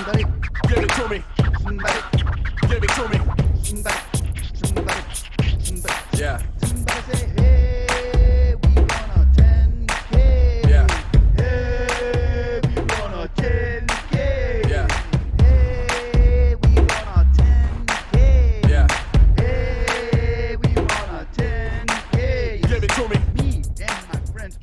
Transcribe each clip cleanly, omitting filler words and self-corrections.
Somebody give it to me. Somebody give it to me. Somebody. Yeah. Somebody say, hey, we want a 10K. Yeah. Hey, we want a 10K. Yeah. Hey, we want a 10K. Yeah. Hey, we want a 10K. Give it to me. Me and my friends.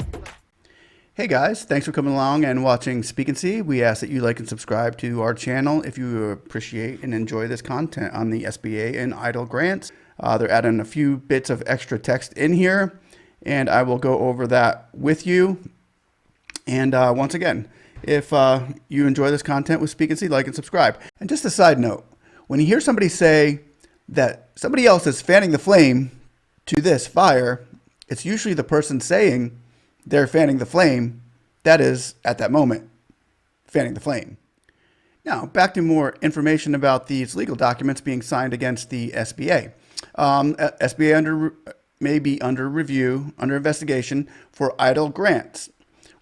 Hey guys, thanks for coming along and watching Speak and See. We ask that you like and subscribe to our channel if you appreciate and enjoy this content on the SBA and EIDL grants. They're adding a few bits of extra text in here, and I will go over that with you. And once again, if you enjoy this content with Speak and See, like and subscribe. And just a side note, when you hear somebody say that somebody else is fanning the flame to this fire, it's usually the person saying they're fanning the flame that is, at that moment, fanning the flame. Now, back to more information about these legal documents being signed against the SBA. SBA may be under review, under investigation for EIDL grants.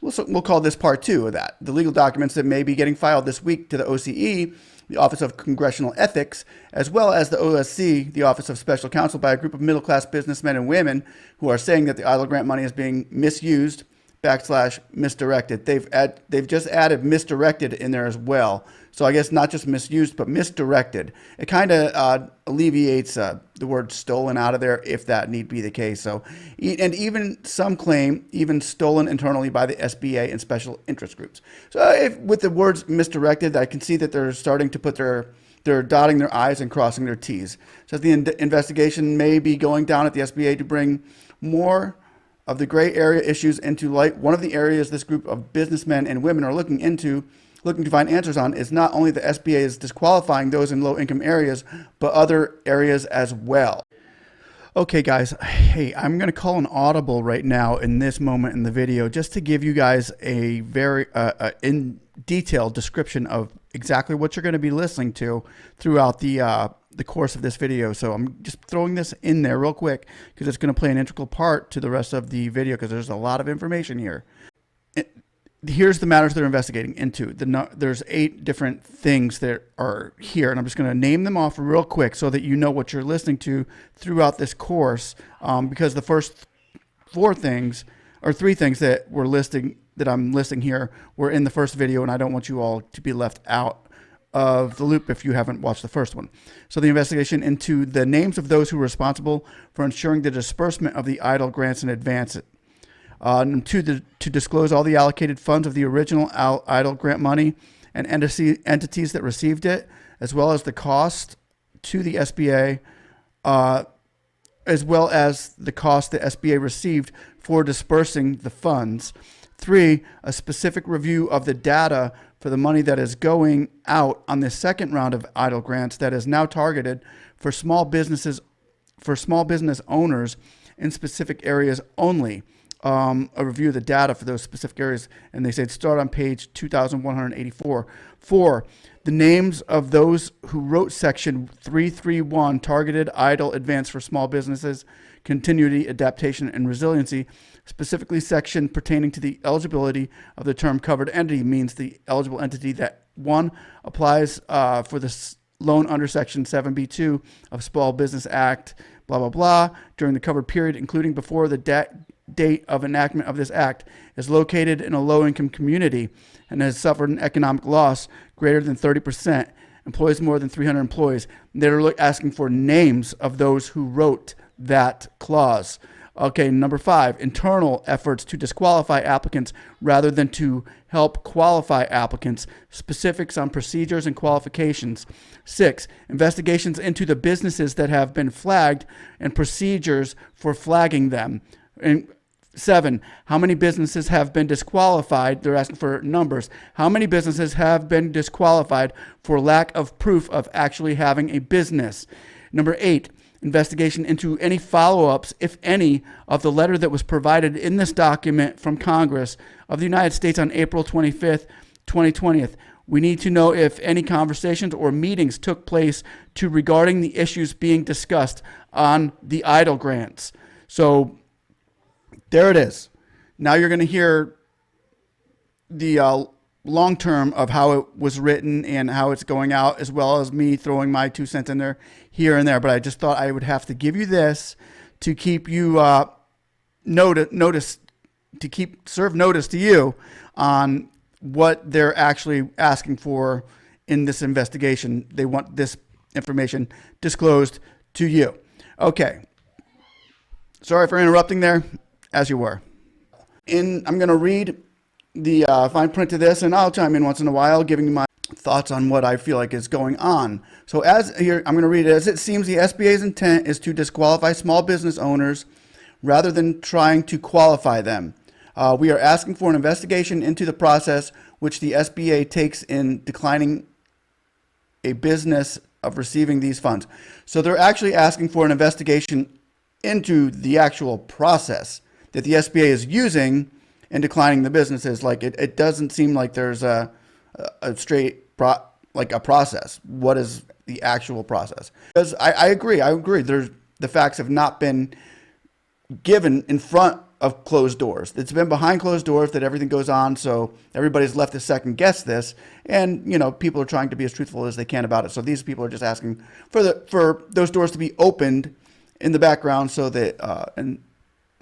We'll call this part 2 of that. The legal documents that may be getting filed this week to the OCE, the Office of Congressional Ethics, as well as the OSC, the Office of Special Counsel, by a group of middle-class businessmen and women who are saying that the EIDL grant money is being misused / misdirected. They've just added misdirected in there as well. So I guess not just misused, but misdirected. It kind of alleviates the word stolen out of there if that need be the case. So, and even some claim even stolen internally by the SBA and special interest groups. So with the words misdirected, I can see that they're starting to put they're dotting their I's and crossing their T's. So the investigation may be going down at the SBA to bring more of the gray area issues into light. One of the areas this group of businessmen and women are looking to find answers on is not only the SBA is disqualifying those in low-income areas, but other areas as well. Okay, guys, hey, I'm going to call an audible right now in this moment in the video just to give you guys a very in detailed description of exactly what you're going to be listening to throughout the course of this video. So I'm just throwing this in there real quick because it's going to play an integral part to the rest of the video because there's a lot of information here. Here's the matters they're investigating into. There's 8 different things that are here, and I'm just going to name them off real quick so that you know what you're listening to throughout this course, because the first 3 things that I'm listing here were in the first video, and I don't want you all to be left out of the loop if you haven't watched the first one. So the investigation into the names of those who were responsible for ensuring the disbursement of the EIDL grants in advance. To disclose all the allocated funds of the original EIDL grant money and entities that received it, as well as the cost to the SBA, as well as the cost the SBA received for dispersing the funds. 3, a specific review of the data for the money that is going out on the second round of EIDL grants that is now targeted for small business owners in specific areas only. A review of the data for those specific areas, and they said start on page 2184. 4, the names of those who wrote section 331, targeted EIDL advance for small businesses, continuity, adaptation, and resiliency. Specifically, section pertaining to the eligibility of the term covered entity means the eligible entity that 1 applies for the loan under section 7B2 of Small Business Act, blah, blah, blah, during the covered period, including before the date of enactment of this act, is located in a low-income community and has suffered an economic loss greater than 30%, employs more than 300 employees. They're asking for names of those who wrote that clause. Okay, number 5, internal efforts to disqualify applicants rather than to help qualify applicants, specifics on procedures and qualifications. 6, investigations into the businesses that have been flagged and procedures for flagging them. And 7, how many businesses have been disqualified? They're asking for numbers. How many businesses have been disqualified for lack of proof of actually having a business? Number 8, investigation into any follow-ups, if any, of the letter that was provided in this document from Congress of the United States on April 25th, 2020. We need to know if any conversations or meetings took place regarding the issues being discussed on the EIDL grants. So there it is. Now you're going to hear the long term of how it was written and how it's going out, as well as me throwing my 2 cents in there here and there. But I just thought I would have to give you this to keep you serve notice to you on what they're actually asking for in this investigation. They want this information disclosed to you. Okay. Sorry for interrupting there, as you were. I'm going to read the fine print of this, and I'll chime in once in a while, giving you my thoughts on what I feel like is going on. So as here, I'm going to read it. As it seems, the SBA's intent is to disqualify small business owners rather than trying to qualify them. We are asking for an investigation into the process which the SBA takes in declining a business of receiving these funds. So they're actually asking for an investigation into the actual process that the SBA is using in declining the businesses. Like it doesn't seem like there's a process. What is the actual process? Because I agree. The facts have not been given in front of closed doors. It's been behind closed doors that everything goes on, so everybody's left to second guess this, and people are trying to be as truthful as they can about it. So these people are just asking for those doors to be opened in the background, so that and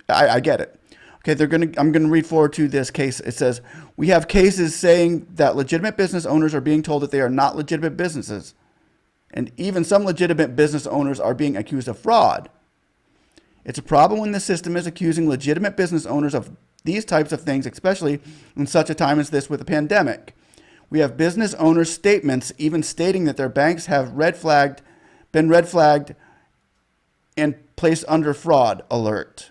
I get it. Okay, I'm gonna read forward to this case. It says, we have cases saying that legitimate business owners are being told that they are not legitimate businesses, and even some legitimate business owners are being accused of fraud. It's a problem when the system is accusing legitimate business owners of these types of things, especially in such a time as this with a pandemic. We have business owners' statements even stating that their banks have been red flagged and placed under fraud alert.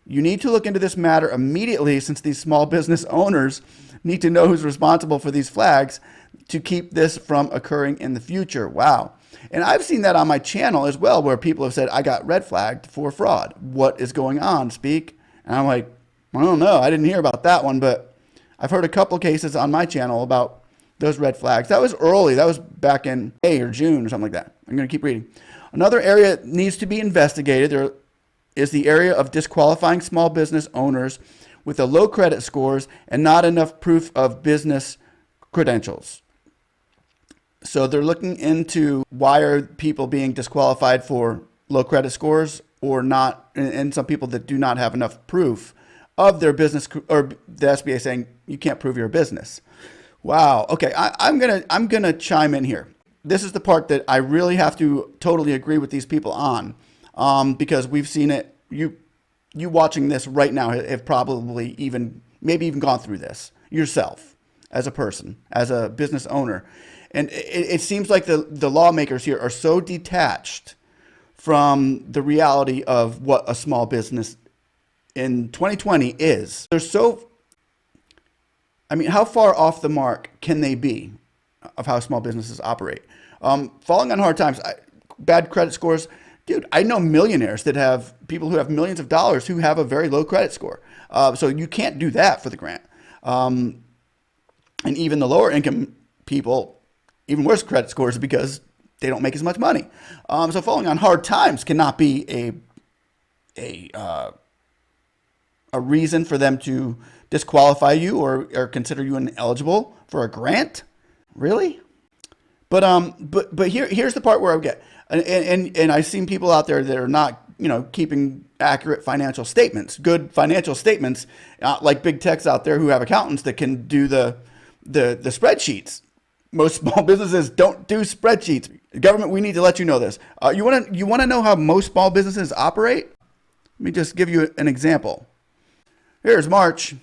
You need to look into this matter immediately, since these small business owners need to know who's responsible for these flags to keep this from occurring in the future. Wow. And I've seen that on my channel as well, where people have said, I got red flagged for fraud. What is going on, Speak? And I'm like, I don't know. I didn't hear about that one, but I've heard a couple cases on my channel about those red flags. That was early. That was back in May or June or something like that. I'm going to keep reading. Another area that needs to be investigated there is the area of disqualifying small business owners with a low credit scores and not enough proof of business credentials. So they're looking into why are people being disqualified for low credit scores or not, and some people that do not have enough proof of their business, or the SBA saying you can't prove your business. Wow. Okay, I'm gonna chime in here. This is the part that I really have to totally agree with these people on, because we've seen it. You watching this right now have probably maybe even gone through this yourself as a person, as a business owner. And it seems like the lawmakers here are so detached from the reality of what a small business in 2020 is. How far off the mark can they be of how small businesses operate? Falling on hard times, bad credit scores. Dude, I know millionaires that have people who have millions of dollars who have a very low credit score. So you can't do that for the grant. And even the lower income people, even worse credit scores because they don't make as much money. So falling on hard times cannot be a reason for them to disqualify you or consider you ineligible for a grant. Really? But here's the part where I get, and I've seen people out there that are not keeping accurate financial statements, good financial statements, like big techs out there who have accountants that can do the spreadsheets. Most small businesses don't do spreadsheets. Government, we need to let you know this. You want to know how most small businesses operate? Let me just give you an example. Here's March.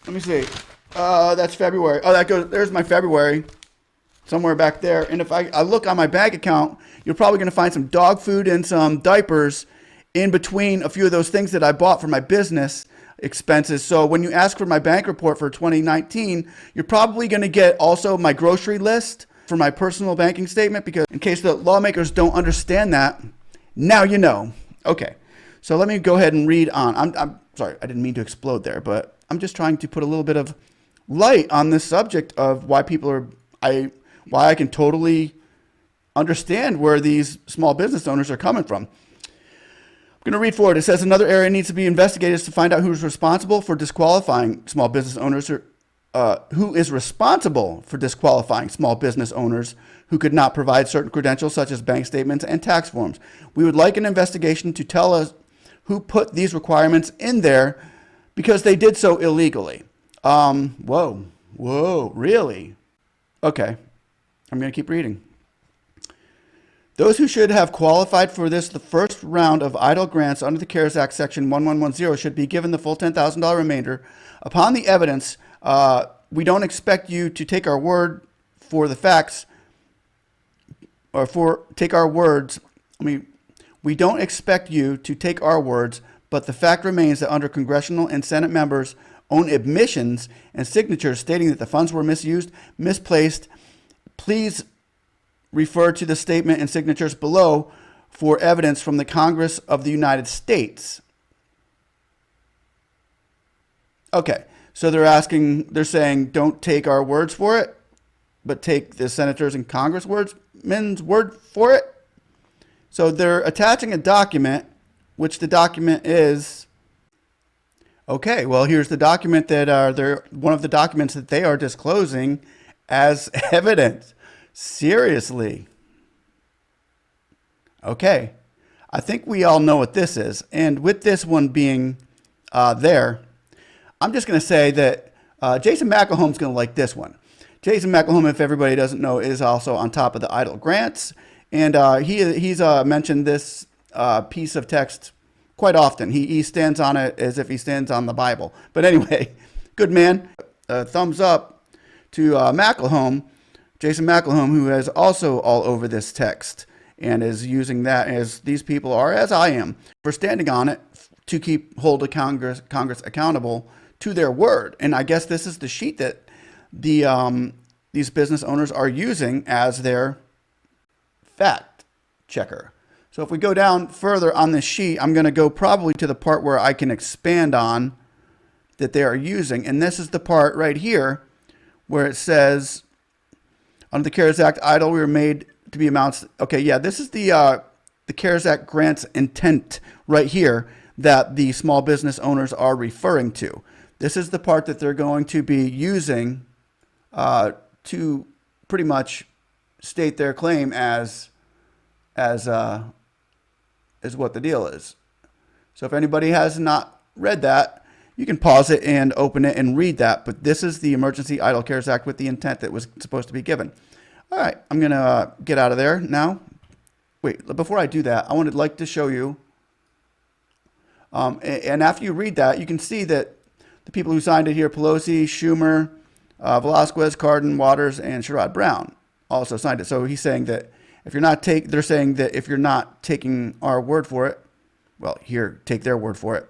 Let me see. That's February. Oh, there's my February. Somewhere back there. And if I look on my bank account, you're probably going to find some dog food and some diapers in between a few of those things that I bought for my business expenses. So when you ask for my bank report for 2019, you're probably going to get also my grocery list for my personal banking statement, because in case the lawmakers don't understand that, now you know. Okay, so let me go ahead and read on. I'm sorry, I didn't mean to explode there, but I'm just trying to put a little bit of light on this subject of why why I can totally understand where these small business owners are coming from. I'm going to read forward. It says another area needs to be investigated is to find out who's responsible for disqualifying small business owners who is responsible for disqualifying small business owners who could not provide certain credentials such as bank statements and tax forms. We would like an investigation to tell us who put these requirements in there because they did so illegally. Whoa, really? Okay, I'm going to keep reading. Those who should have qualified for the first round of EIDL grants under the CARES Act Section 1110 should be given the full $10,000 remainder. Upon the evidence, we don't expect you to take our word for the facts, or take our words. We don't expect you to take our words, but the fact remains that under congressional and Senate members' own admissions and signatures stating that the funds were misused, misplaced, please refer to the statement and signatures below for evidence from the Congress of the United States. Okay, so they're saying don't take our words for it, but take the senators and congressmen's word for it. So they're attaching a document, which the document is, okay, well, here's the document that one of the documents that they are disclosing as evidence. Seriously. Okay. I think we all know what this is. And with this one being there, I'm just going to say that Jason McElhome's going to like this one. Jason McElhome, if everybody doesn't know, is also on top of the EIDL grants. And he's mentioned this piece of text quite often. He stands on it as if he stands on the Bible. But anyway, good man. Thumbs up to McElhome. Jason McElhome, who is also all over this text and is using that, as these people are, as I am, for standing on it to hold Congress accountable to their word. And I guess this is the sheet that these business owners are using as their fact checker. So if we go down further on this sheet, I'm going to go probably to the part where I can expand on that they are using. And this is the part right here where it says, under the CARES Act, EIDL, we were made to be amounts. Okay, yeah, this is the CARES Act grants intent right here that the small business owners are referring to. This is the part that they're going to be using to pretty much state their claim as what the deal is. So if anybody has not read that, you can pause it and open it and read that. But this is the Emergency EIDL CARES Act with the intent that was supposed to be given. All right, I'm going to get out of there now. Wait, before I do that, I would like to show you. And after you read that, you can see that the people who signed it here, Pelosi, Schumer, Velasquez, Cardin, Waters, and Sherrod Brown also signed it. So he's saying that if you're not they're saying that if you're not taking our word for it, well, here, take their word for it,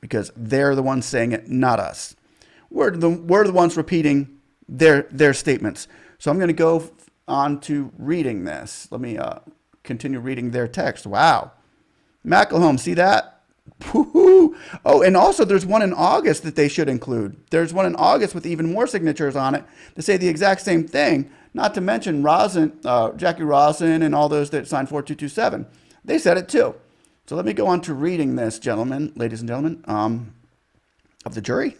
because they're the ones saying it, not us. We're the ones repeating their statements. So I'm going to go on to reading this. Let me continue reading their text. Wow. McElhome, see that? Woo-hoo. Oh, and also there's one in August that they should include. There's one in August with even more signatures on it to say the exact same thing, not to mention Jackie Rosin and all those that signed 4227. They said it too. So let me go on to reading this, ladies and gentlemen, of the jury.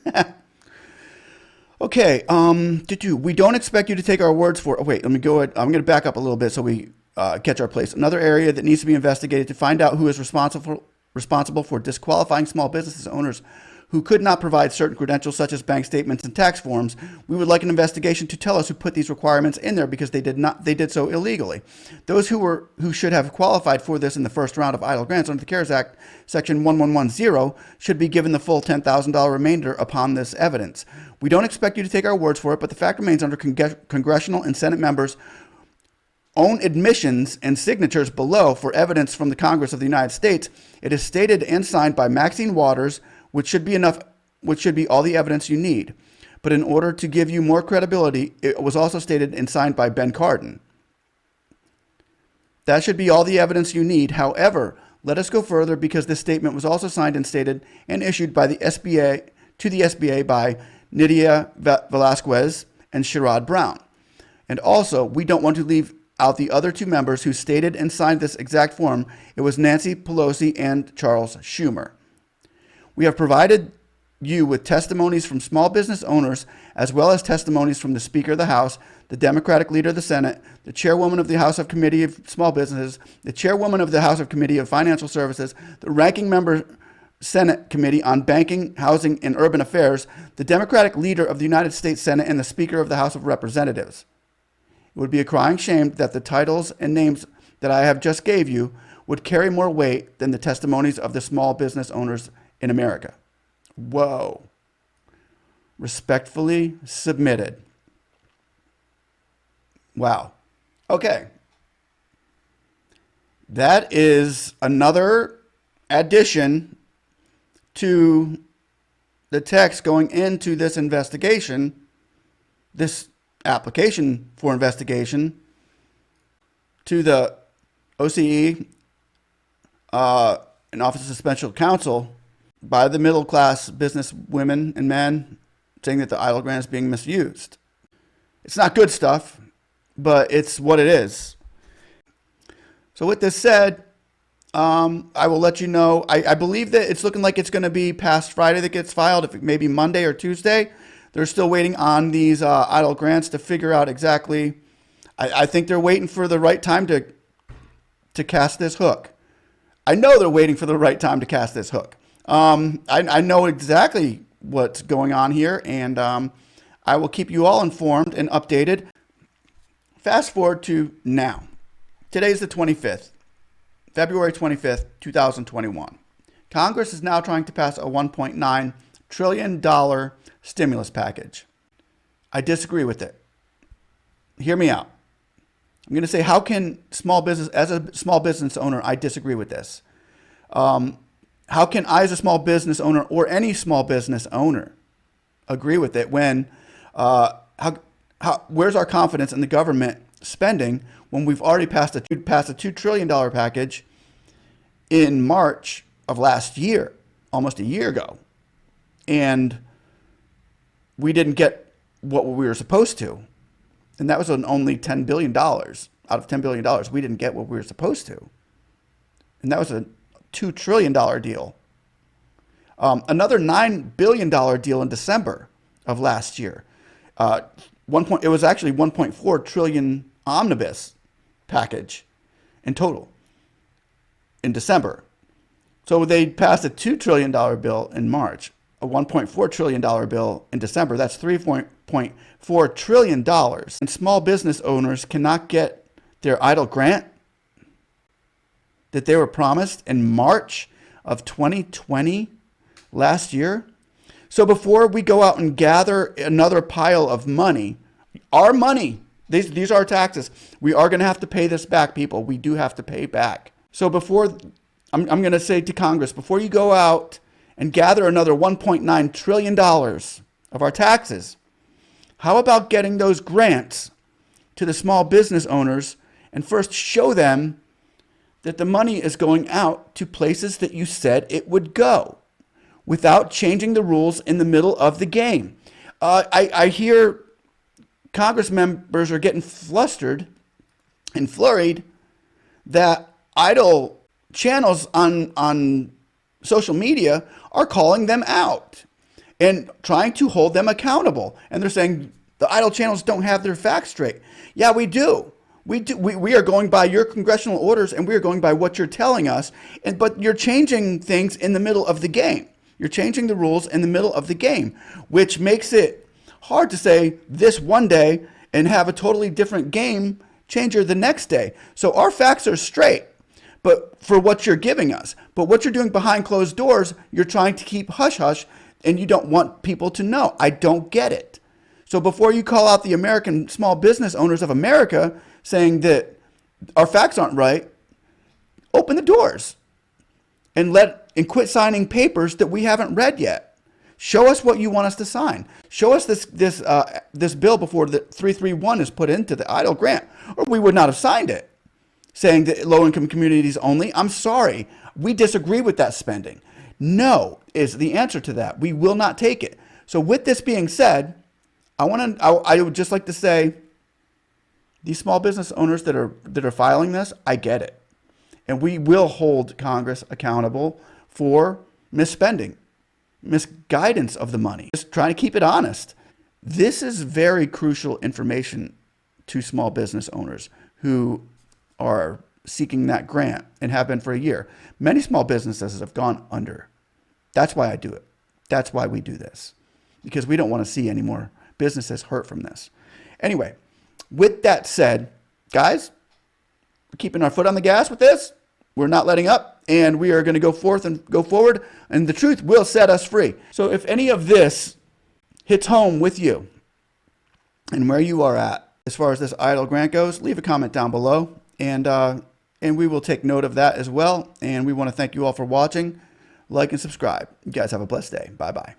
Okay, we don't expect you to take our words for. Oh, wait, let me go ahead. I'm going to back up a little bit so we catch our place. Another area that needs to be investigated to find out who is responsible for disqualifying small business owners who could not provide certain credentials such as bank statements and tax forms. We would like an investigation to tell us who put these requirements in there because they did so illegally. Those who should have qualified for this in the first round of EIDL grants under the CARES Act Section 1110 should be given the full $10,000 remainder upon this evidence. We don't expect you to take our words for it, but the fact remains under congressional and Senate members' own admissions and signatures below for evidence from the Congress of the United States. It is stated and signed by Maxine Waters, which should be all the evidence you need. But in order to give you more credibility, it was also stated and signed by Ben Cardin. That should be all the evidence you need. However, let us go further because this statement was also signed and stated and issued by the SBA to the SBA by Nydia Velasquez and Sherrod Brown. And also, we don't want to leave out the other two members who stated and signed this exact form. It was Nancy Pelosi and Charles Schumer. We have provided you with testimonies from small business owners, as well as testimonies from the Speaker of the House, the Democratic Leader of the Senate, the Chairwoman of the House of Committee of Small Businesses, the Chairwoman of the House of Committee of Financial Services, the Ranking Member Senate Committee on Banking, Housing, and Urban Affairs, the Democratic Leader of the United States Senate, and the Speaker of the House of Representatives. It would be a crying shame that the titles and names that I have just gave you would carry more weight than the testimonies of the small business owners in America. Whoa. Respectfully submitted. Wow. Okay. That is another addition to the text going into this investigation, this application for investigation to the OCE and Office of Special Counsel by the middle class business women and men saying that the EIDL grant is being misused. It's not good stuff, but it's what it is. So with this said, I will let you know. I believe that it's looking like it's going to be past Friday that gets filed, if it may be Monday or Tuesday. They're still waiting on these EIDL grants to figure out exactly. I think they're waiting for the right time to cast this hook. I know they're waiting for the right time to cast this hook. I know exactly what's going on here, and I will keep you all informed and updated. Fast forward to now. Today's the 25th, February 25th, 2021. Congress is now trying to pass a $1.9 trillion stimulus package. I disagree with it. Hear me out. I'm going to say, how can small business, as a small business owner, I disagree with this. How can I, as a small business owner, or any small business owner, agree with it when, where's our confidence in the government spending when we've already passed a $2 trillion package in March of last year, almost a year ago, and we didn't get what we were supposed to. And that was on only $10 billion. Out of $10 billion, we didn't get what we were supposed to. And that was a $2 trillion deal. Another $9 billion deal in December of last year. It was actually $1.4 trillion omnibus package in total in December. So they passed a $2 trillion bill in March, a $1.4 trillion bill in December. That's $3.4 trillion. And small business owners cannot get their EIDL grant that they were promised in March of 2020 last year. So before we go out and gather another pile of money, our money, these are our taxes. We are going to have to pay this back, people. We do have to pay back. So I'm going to say to Congress, before you go out and gather another $1.9 trillion of our taxes, how about getting those grants to the small business owners and first show them that the money is going out to places that you said it would go without changing the rules in the middle of the game. I hear Congress members are getting flustered and flurried that EIDL channels on social media are calling them out and trying to hold them accountable. And they're saying the EIDL channels don't have their facts straight. Yeah, we do. We are going by your congressional orders, and we are going by what you're telling us. But you're changing things in the middle of the game. You're changing the rules in the middle of the game, which makes it hard to say this one day and have a totally different game changer the next day. So our facts are straight, but for what you're giving us. But what you're doing behind closed doors, you're trying to keep hush-hush, and you don't want people to know. I don't get it. So before you call out the American small business owners of America saying that our facts aren't right, open the doors and quit signing papers that we haven't read yet. Show us what you want us to sign. Show us this bill before the 331 is put into the EIDL grant, or we would not have signed it, saying that low-income communities only. I'm sorry. We disagree with that spending. No is the answer to that. We will not take it. So with this being said, I would just like to say, these small business owners that are filing this, I get it. And we will hold Congress accountable for misspending. misguidance of the money, just trying to keep it honest. This is very crucial information to small business owners who are seeking that grant and have been for a year. Many small businesses have gone under. That's why I do it. That's why we do this, because we don't want to see any more businesses hurt from this. Anyway, with that said, guys, we're keeping our foot on the gas with this. We're not letting up, and we are going to go forth and go forward, and the truth will set us free. So if any of this hits home with you and where you are at as far as this EIDL grant goes, leave a comment down below, and we will take note of that as well. And we want to thank you all for watching. Like and subscribe. You guys have a blessed day. Bye-bye.